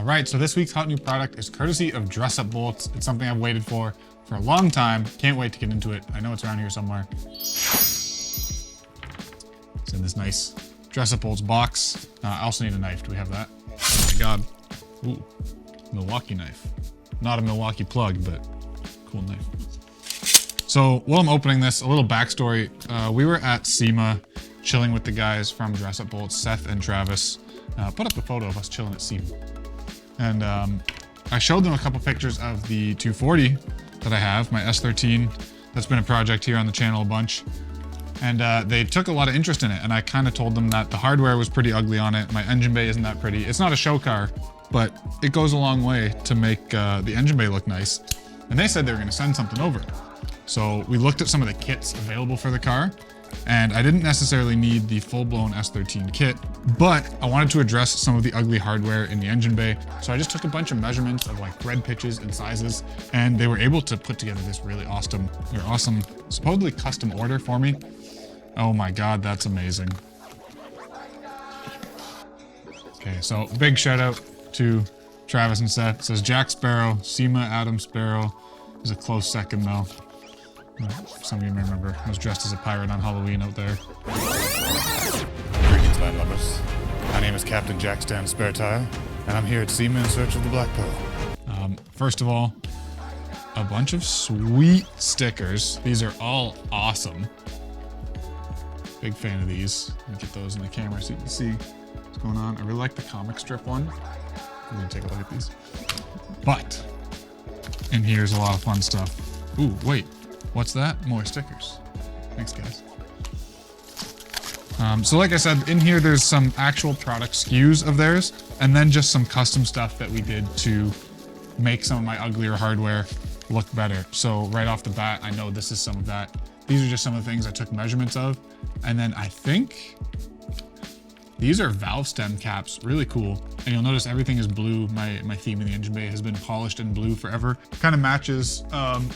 right, so this week's hot new product is courtesy of Dress Up Bolts. It's something I've waited for a long time. Can't wait to get into it. I know it's around here somewhere. It's in this nice Dress Up Bolts box. I also need a knife. Do we have that? Oh my God. Ooh, Milwaukee knife. Not a Milwaukee plug, but cool knife. So while I'm opening this, a little backstory. We were at SEMA chilling with the guys from Dress Up Bolts, Seth and Travis. Put up a photo of us chilling at SEMA. And I showed them a couple pictures of the 240 that I have, my S13. That's been a project here on the channel a bunch. And they took a lot of interest in it. And I kind of told them that the hardware was pretty ugly on it. My engine bay isn't that pretty. It's not a show car, but it goes a long way to make the engine bay look nice. And they said they were gonna send something over. So we looked at some of the kits available for the car, and I didn't necessarily need the full-blown S13 kit, but I wanted to address some of the ugly hardware in the engine bay. So I just took a bunch of measurements of like thread pitches and sizes, and they were able to put together this really awesome, supposedly custom order for me. Oh my God, that's amazing. Okay, so big shout out to Travis and Seth. It says Jack Sparrow, SEMA Adam Sparrow is a close second though. Some of you may remember, I was dressed as a pirate on Halloween out there. Greetings, landlubbers. My name is Captain Jack Stan Sparetire, and I'm here at SEMA in search of the Black Pearl. First of all, a bunch of sweet stickers. These are all awesome. Big fan of these. Let me get those in the camera so you can see what's going on. I really like the comic strip one. I'm gonna take a look at these. But in here's a lot of fun stuff. Ooh, wait. What's that? More stickers. Thanks, guys. So like I said, in here there's some actual product SKUs of theirs, and then just some custom stuff that we did to make some of my uglier hardware look better. So right off the bat, I know this is some of that. These are just some of the things I took measurements of. And then I think these are valve stem caps, really cool. And you'll notice everything is blue. My theme in the engine bay has been polished in blue forever. Kind of matches,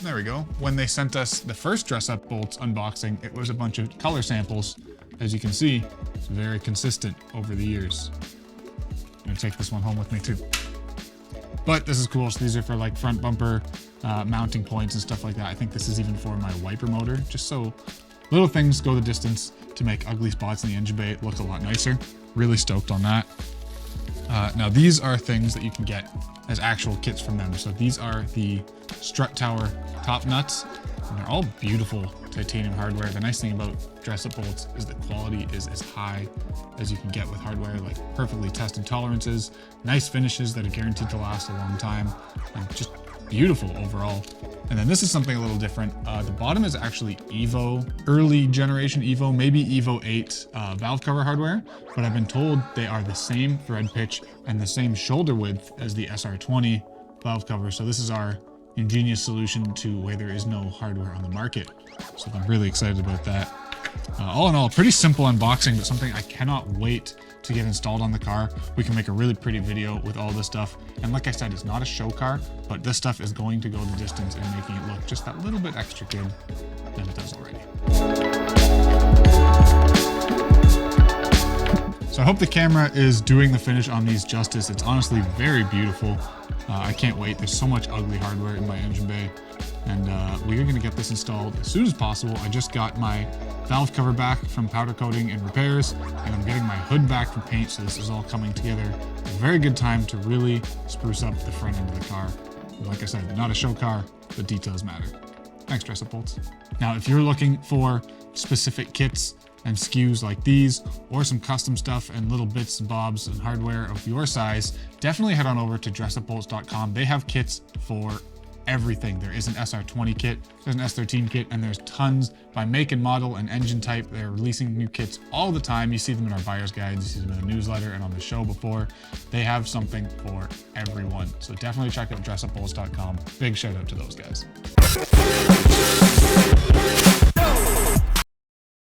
there we go. When they sent us the first Dress Up Bolts unboxing, it was a bunch of color samples. As you can see, it's very consistent over the years. I'm gonna take this one home with me too. But this is cool, so these are for like front bumper mounting points and stuff like that. I think this is even for my wiper motor, just so little things go the distance to make ugly spots in the engine bay look a lot nicer. Really stoked on that. Now these are things that you can get as actual kits from them. So these are the strut tower top nuts, and they're all beautiful titanium hardware. The nice thing about Dress Up Bolts is the quality is as high as you can get with hardware, like perfectly tested tolerances, nice finishes that are guaranteed to last a long time, and just beautiful overall. And then this is something a little different. The bottom is actually Evo, early generation Evo, maybe Evo 8 valve cover hardware, but I've been told they are the same thread pitch and the same shoulder width as the SR20 valve cover. So this is our ingenious solution to where there is no hardware on the market. So I'm really excited about that. All in all, pretty simple unboxing, but something I cannot wait to get installed on the car. We can make a really pretty video with all this stuff. And like I said, it's not a show car, but this stuff is going to go the distance in making it look just that little bit extra good than it does already. So I hope the camera is doing the finish on these justice. It's honestly very beautiful. I can't wait. There's so much ugly hardware in my engine bay. And we are gonna get this installed as soon as possible. I just got my valve cover back from powder coating and repairs, and I'm getting my hood back from paint, so this is all coming together. A very good time to really spruce up the front end of the car. And like I said, not a show car, but details matter. Thanks, Dress Up Bolts. Now, if you're looking for specific kits and SKUs like these, or some custom stuff and little bits and bobs and hardware of your size, definitely head on over to dressupbolts.com. They have kits for everything. There is an SR20 kit, there's an S13 kit, and there's tons by make and model and engine type. They're releasing new kits all the time. You see them in our buyer's guides, you see them in the newsletter and on the show before. They have something for everyone. So definitely check out dressupbolts.com. Big shout out to those guys.